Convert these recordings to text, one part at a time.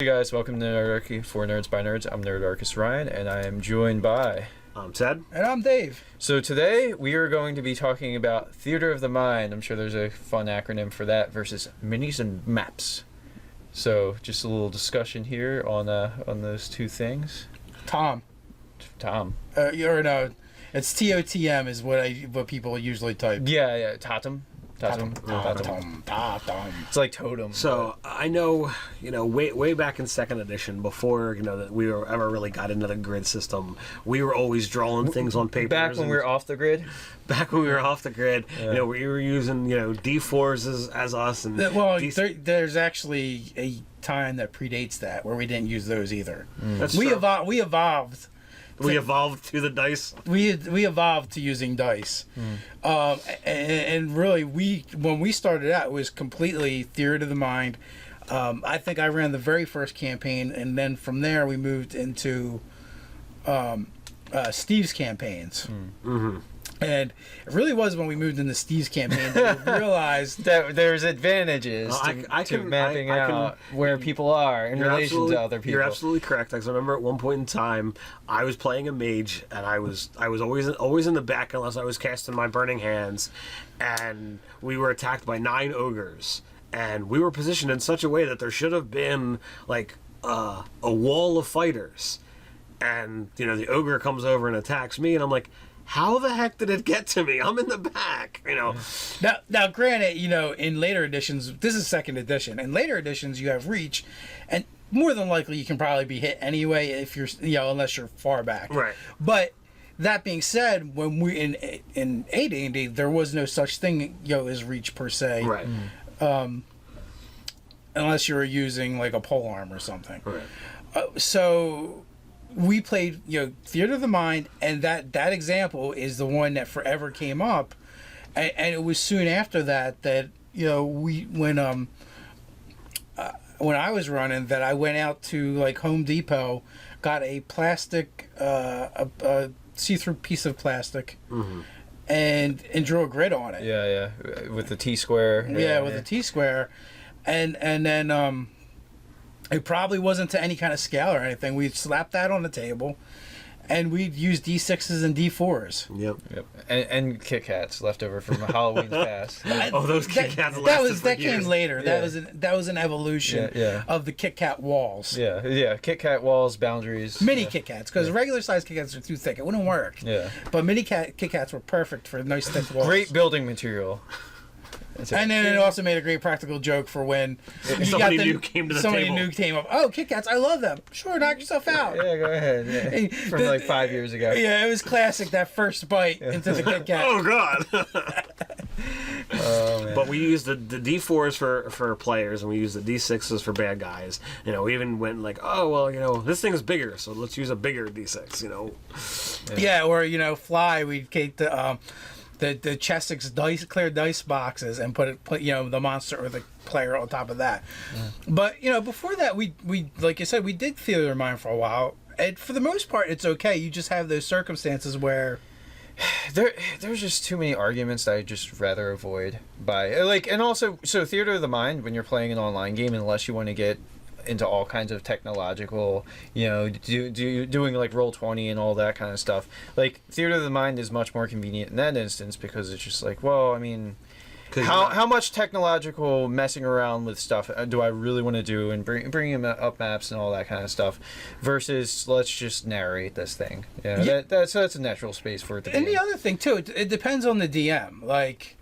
Hey guys, welcome to Nerdarchy for Nerds by Nerds. I'm Nerdarchist Ryan, and I am joined by... I'm Ted. And I'm Dave. So today, we are going to be talking about Theater of the Mind. I'm sure there's a fun acronym for that, versus minis and maps. So, just a little discussion here on those two things. Tom. Or no, it's TOTM is what people usually type. Yeah, Totem. Totem. It's like totem. So I know, way back in second edition, before that we were ever really got into the grid system, we were always drawing things on paper. Back when we were off the grid. Back when we were off the grid, we were using D4s as us, and there's actually a time that predates that where we didn't use those either. That's we true. evolved. We evolved to the dice. We evolved to using dice, and really, when we started out, it was completely Theater of the Mind. I think I ran the very first campaign, and then from there we moved into Steve's campaigns. Mm-hmm. And it really was when we moved into Steve's campaign that we realized that there's advantages to mapping out where people are in relation to other people. You're absolutely correct. Because I remember at one point in time, I was playing a mage, and I was always in the back unless I was casting my burning hands, and we were attacked by 9 ogres, and we were positioned in such a way that there should have been like a wall of fighters, and the ogre comes over and attacks me, and I'm like, how the heck did it get to me? I'm in the back, Now, granted, in later editions, this is second edition. In later editions, you have reach, and more than likely, you can probably be hit anyway if you're, unless you're far back. Right. But that being said, when we in AD&D, there was no such thing, as reach per se. Right. Unless you were using like a polearm or something. Right. So we played, Theater of the Mind, and that example is the one that forever came up, and it was soon after that when I was running that I went out to like Home Depot, got a plastic, a see-through piece of plastic, and drew a grid on it. Yeah, with the T-square. Yeah, with the T-square, and then it probably wasn't to any kind of scale or anything. We'd slap that on the table, and we'd use D6s and D4s. Yep. And Kit Kats left over from Halloween's past. Those Kit Kats that came later. Yeah. That was an evolution of the Kit Kat walls. Yeah. Kit Kat walls, boundaries. Mini Kit Kats, because regular size Kit Kats are too thick. It wouldn't work. Yeah. But mini Kit Kats were perfect for nice thick walls. Great building material. And then it also made a great practical joke for when somebody new came to the table. Somebody new came up. Oh, Kit Kats, I love them. Sure, knock yourself out. Yeah, go ahead. Yeah. From like 5 years ago. Yeah, it was classic, that first bite into the Kit Kat. Oh, God. Oh, man. But we used the D4s for players, and we used the D6s for bad guys. We even went like, oh, well, this thing is bigger, so let's use a bigger D6, Yeah, or, Fly, we'd take the Chessex clear dice boxes and put the monster or the player on top of that. But before that, we like I said, we did Theater of the Mind for a while, and for the most part it's okay. You just have those circumstances where there's just too many arguments that I just rather avoid and also, so Theater of the Mind, when you're playing an online game, unless you want to get into all kinds of technological, doing like Roll20 and all that kind of stuff. Like, Theater of the Mind is much more convenient in that instance, because it's just like, well, I mean, how much technological messing around with stuff do I really want to do, and bringing up maps and all that kind of stuff, versus let's just narrate this thing. That's a natural space for it to be. And the other thing too, it depends on the DM. Like,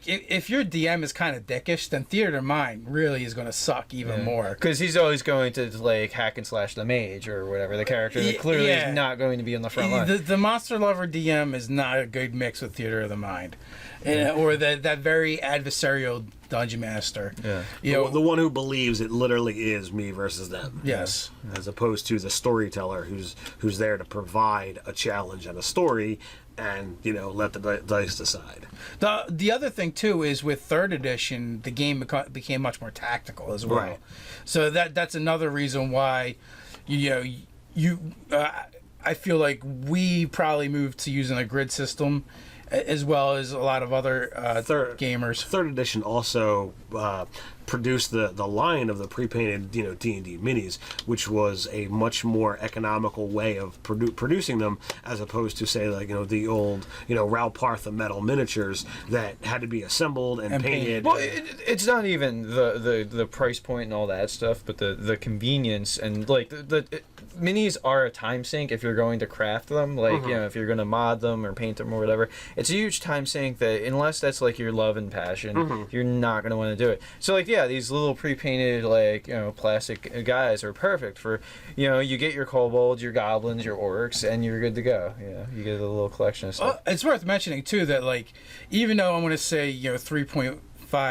if your DM is kind of dickish, then Theater of Mind really is going to suck even more. Because he's always going to, like, hack and slash the mage or whatever, the character that clearly is not going to be on the front line. The Monster Lover DM is not a good mix with Theater of the Mind. Or that very adversarial Dungeon Master. Yeah. The one who believes it literally is me versus them. Yes. As opposed to the storyteller who's there to provide a challenge and a story, and let the dice decide. The other thing too is with third edition, the game became much more tactical as well. Right. So that's another reason why I feel like we probably moved to using a grid system, as well as a lot of other gamers. Third edition also produced the line of the pre-painted D&D minis, which was a much more economical way of producing them, as opposed to say like the old Ral Partha metal miniatures that had to be assembled and painted. Well, it's not even the price point and all that stuff, but the convenience and like the minis are a time sink if you're going to craft them, like if you're going to mod them or paint them or whatever. It's a huge time sink that unless that's like your love and passion, you're not going to want to do it. So like these little pre-painted like plastic guys are perfect for you get your kobolds, your goblins, your orcs, and you're good to go. You get a little collection of stuff. It's worth mentioning too that like even though I'm going to say 3.5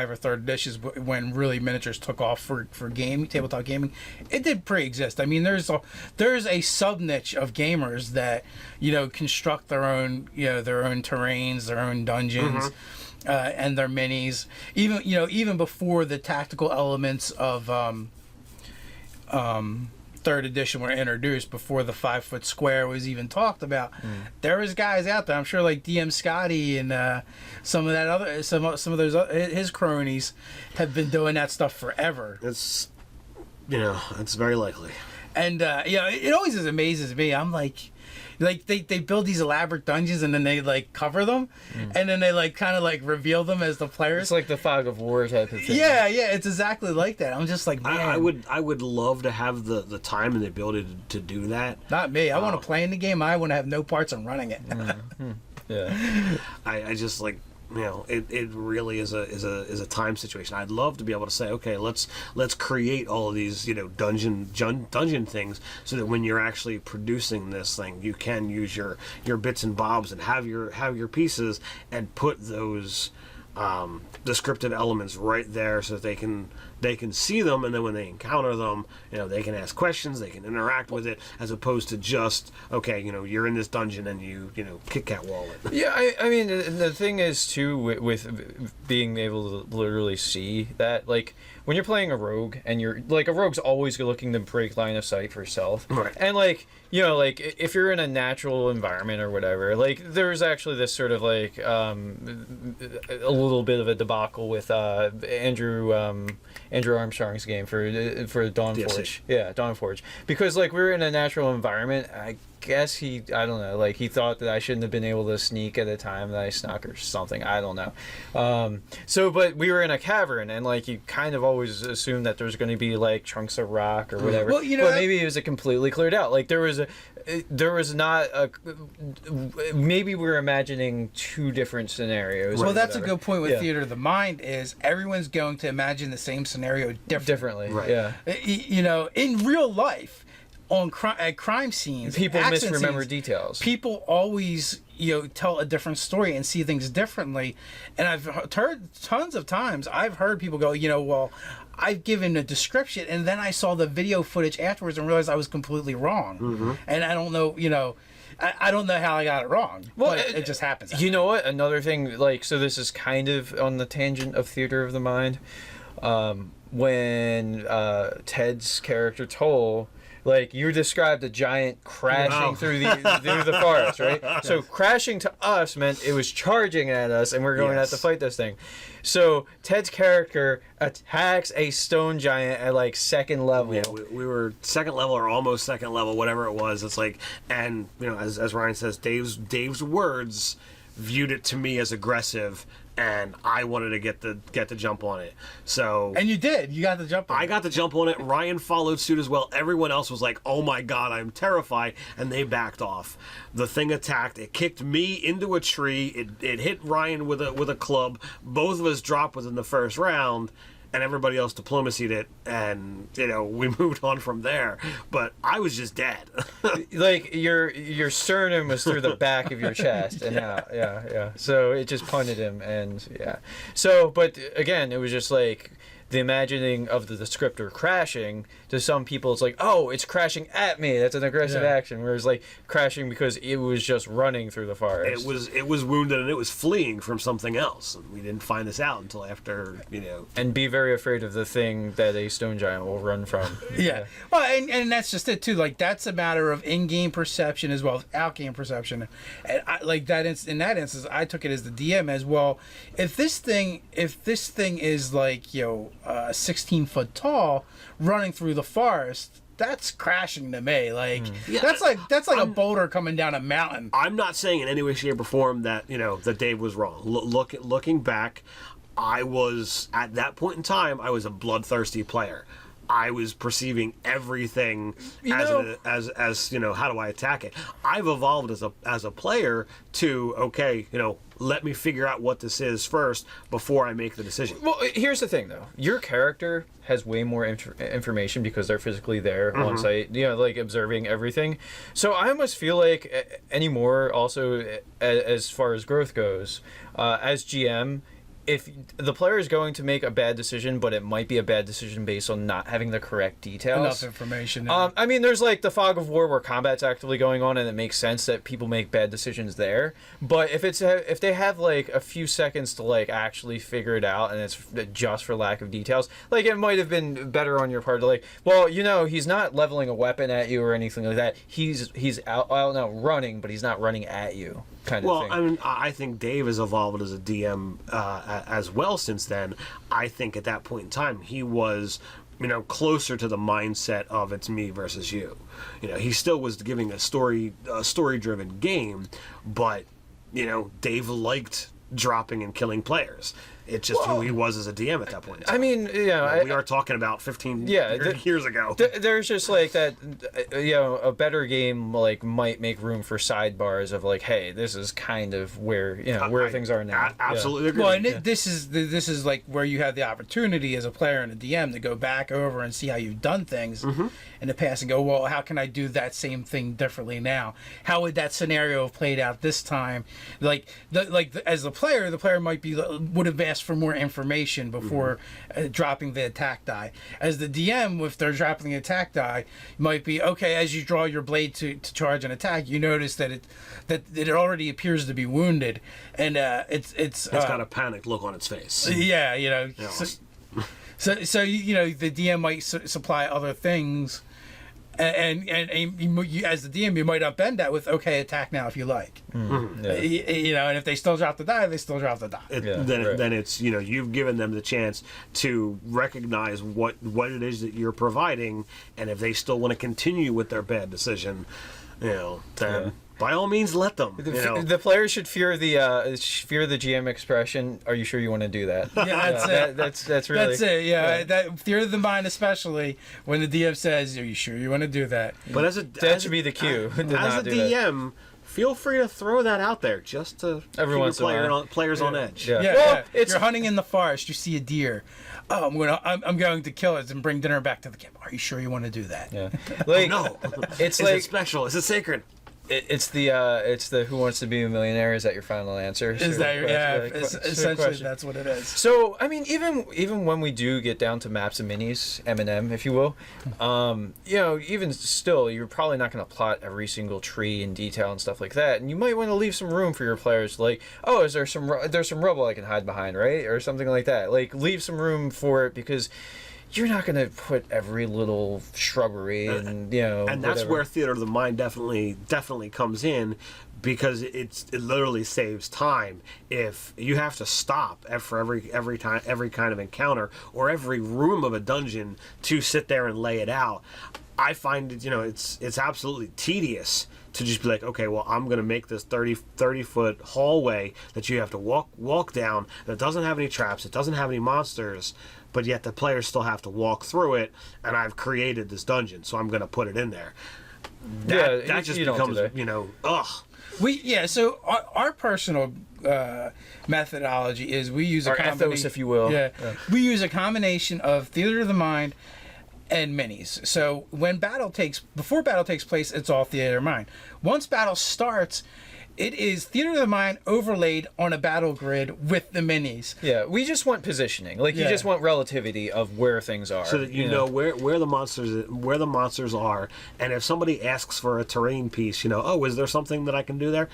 or third editions when really miniatures took off for tabletop gaming, it did pre-exist. I mean, there's a sub niche of gamers that construct their own terrains, their own dungeons. And their minis, even before the tactical elements of third edition were introduced, before the 5-foot square was even talked about, there was guys out there. I'm sure like DM Scotty and some of those his cronies have been doing that stuff forever. It's it's very likely. And it always amazes me. I'm like they build these elaborate dungeons and then they like cover them and then they like kind of like reveal them as the players. It's like the Fog of War type of thing. Yeah, it's exactly like that. I'm just like, man, I would love to have the time and the ability to do that. Not me. I want to play in the game. I want to have no parts in running it. Yeah. I just like it really is a time situation. I'd love to be able to say, okay, let's create all of these dungeon things, so that when you're actually producing this thing, you can use your bits and bobs and have your pieces and put those descriptive elements right there, so that they can see them, and then when they encounter them, they can ask questions, they can interact with it, as opposed to just you're in this dungeon and you Kit Kat wall it. Yeah, I mean the thing is too with being able to literally see that, like when you're playing a rogue and you're like, a rogue's always looking to break line of sight for stealth, right? And like like if you're in a natural environment or whatever, like there's actually this sort of like a little bit of a debacle with Andrew Armstrong's game for Dawnforge. Yeah, Dawnforge. Because like we were in a natural environment. I guess I don't know, like he thought that I shouldn't have been able to sneak at the time that I snuck or something. I don't know. But we were in a cavern, and like you kind of always assume that there's going to be like chunks of rock or whatever. Well, but maybe it was completely cleared out. Like there was not a. Maybe we're imagining two different scenarios. Well, that's a good point with Theater of the Mind. Is everyone's going to imagine the same scenario differently? Right. Yeah. In real life, at crime scenes, people misremember details. People always tell a different story and see things differently. And I've heard tons of times, I've heard people go, well, I've given a description and then I saw the video footage afterwards and realized I was completely wrong. And I don't know, I don't know how I got it wrong. Well, but it just happens. You know what? Another thing, like, so this is kind of on the tangent of Theater of the Mind. When Ted's character Toll, like you described a giant crashing through the forest, right? Yes. So crashing to us meant it was charging at us, and we're going to have to fight this thing. So Ted's character attacks a stone giant at like second level. Yeah, we were second level or almost second level, whatever it was. It's like, and as Ryan says, Dave's words viewed it to me as aggressive, and I wanted to get the jump on it. So, and you did. You got the jump on it. I got the jump on it. Ryan followed suit as well. Everyone else was like, "Oh my god, I'm terrified," and they backed off. The thing attacked. It kicked me into a tree. It hit Ryan with a club. Both of us dropped within the first round. And everybody else diplomacied it, and we moved on from there. But I was just dead. Like your sternum was through the back of your chest, and yeah. So it just punted him, and yeah. So, but again, it was just like the imagining of the descriptor crashing to some people it's like, oh, it's crashing at me. That's an aggressive Yeah. action. Whereas like crashing because it was just running through the forest. It was wounded and it was fleeing from something else. And we didn't find this out until after, you know. And be very afraid of the thing that a stone giant will run from. Yeah. Well, and that's just it too. Like that's a matter of in-game perception as well as out-game perception. And like that in that instance, I took it as the DM as well. If this thing is like 16 foot tall, running through the forest, that's crashing to me. Like Yeah, that's like a boulder coming down a mountain. I'm not saying in any way, shape, or form that, that Dave was wrong. Looking back, I was, at that point in time, I was a bloodthirsty player. I was perceiving everything as how do I attack it? I've evolved as a player to, okay, let me figure out what this is first before I make the decision. Well, here's the thing, though. Your character has way more information because they're physically there on site, like observing everything. So I almost feel like anymore, also as far as growth goes, as GM, if the player is going to make a bad decision, but it might be a bad decision based on not having the correct details. Enough information. I mean, there's like the fog of war where combat's actively going on, and it makes sense that people make bad decisions there. But if they have like a few seconds to like actually figure it out, and it's just for lack of details, like it might have been better on your part to like, well, he's not leveling a weapon at you or anything like that. He's out now running, but he's not running at you. Kind of thing. I mean, I think Dave has evolved as a DM as well since then. I think at that point in time, he was, closer to the mindset of it's me versus you. He still was giving a story-driven game, but, Dave liked dropping and killing players. It's just who he was as a DM at that point in time. I mean, we are talking about 15 years ago. There's just like that, a better game like might make room for sidebars of like, hey, this is kind of where things are now. Absolutely agree. Well, and this is like where you have the opportunity as a player and a DM to go back over and see how you've done things in the past and go, well, how can I do that same thing differently now? How would that scenario have played out this time? As the player would have asked for more information before dropping the attack die. As the DM, if they're dropping the attack die, might be okay. As you draw your blade to charge an attack, you notice that it already appears to be wounded, and it's got a panicked look on its face. Yeah, So the DM might supply other things, and you, as the DM, you might upend that with okay, attack now if you like. And if they still drop the die, they still drop the die. Then it's you've given them the chance to recognize what it is that you're providing, and if they still want to continue with their bad decision, then. By all means, let them. The player should fear the GM expression. Are you sure you want to do that? Yeah, that's it. That's really. That's it. Yeah, that fear of the mind, especially when the DM says, "Are you sure you want to do that?" But that should be the cue. As a DM, feel free to throw that out there just to keep players on edge. Yeah. You're hunting in the forest. You see a deer. Oh, I'm going to kill it and bring dinner back to the camp. Are you sure you want to do that? Yeah. No. It's Is it special? Is it sacred? It's the Who Wants to Be a Millionaire? Is that your final answer? Is that essentially that's what it is. So I mean, even when we do get down to maps and minis, M&M, if you will, even still, you're probably not going to plot every single tree in detail and stuff like that, and you might want to leave some room for your players. Like, oh, there's some rubble I can hide behind, right, or something like that. Like, leave some room for it because you're not going to put every little shrubbery and and that's where theater of the mind definitely comes in, because it literally saves time. If you have to stop for every kind of encounter or every room of a dungeon to sit there and lay it out, I find it it's absolutely tedious to just be like, okay, well, I'm going to make this 30 foot hallway that you have to walk down that doesn't have any traps, it doesn't have any monsters, but yet the players still have to walk through it, and I've created this dungeon, so I'm going to put it in there. That just becomes, ugh. So our personal methodology is we use our ethos, if you will. Yeah, we use a combination of theater of the mind and minis. So before battle takes place, it's all theater of mind. Once battle starts, it is theater of the mind overlaid on a battle grid with the minis. Yeah, we just want positioning. Like, you Yeah. just want relativity of where things are. So that you know where the monsters are, and if somebody asks for a terrain piece, oh, is there something that I can do there?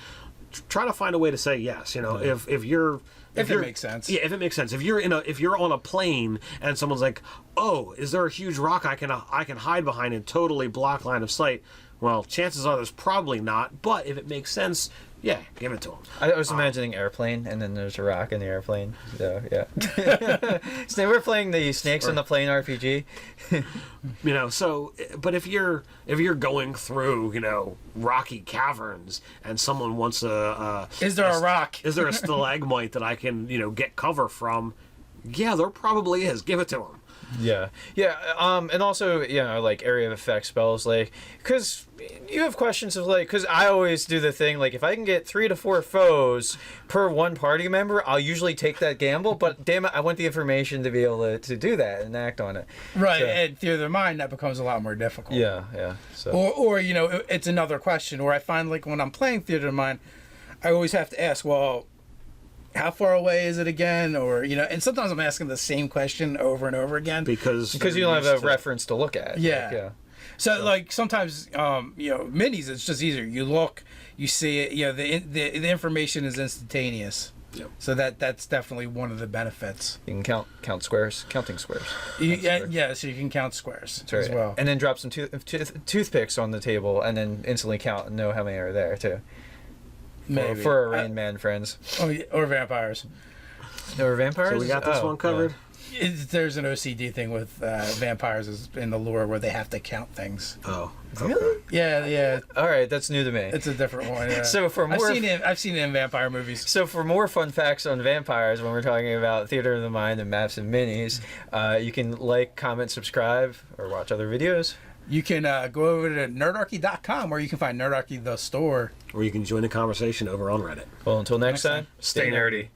Try to find a way to say yes. If If it makes sense. Yeah, if it makes sense. If you're on a plane and someone's like, "Oh, is there a huge rock I can hide behind and totally block line of sight?" Well, chances are there's probably not. But if it makes sense, yeah, give it to them. I was imagining airplane, and then there's a rock in the airplane. So yeah. So we're playing the Snakes on the Plane RPG. But if you're going through rocky caverns and someone wants Is there a rock? is there a stalagmite that I can get cover from? Yeah, there probably is. Give it to them. Yeah, and also like area of effect spells, like, because you have questions of like, because I always do the thing like, if I can get 3 to 4 foes per one party member, I'll usually take that gamble. But damn it, I want the information to be able to do that and act on it. Right, So, and theater of the mind, that becomes a lot more difficult. yeah. So Or it's another question. Or I find like when I'm playing theater of the mind, I always have to ask, well, how far away is it again? Or and sometimes I'm asking the same question over and over again Because you don't have a reference to look at. Yeah. Like, yeah. So like sometimes minis, it's just easier. You look, you see it. The information is instantaneous. Yep. So that's definitely one of the benefits. You can count squares, counting squares. So you can count squares That's right. as well. And then drop some toothpicks on the table, and then instantly count and know how many are there too. Maybe. For our Rain Man friends. Or vampires. Or vampires? So we got this one covered. There's an OCD thing with vampires in the lore where they have to count things. Oh, Really? Yeah. All right, that's new to me. It's a different one. Yeah. So for more, I've seen it in vampire movies. So for more fun facts on vampires, when we're talking about theater of the mind and maps and minis, you can like, comment, subscribe, or watch other videos. You can go over to nerdarchy.com where you can find Nerdarchy the store. Or you can join the conversation over on Reddit. Well, until next time, Stay nerdy.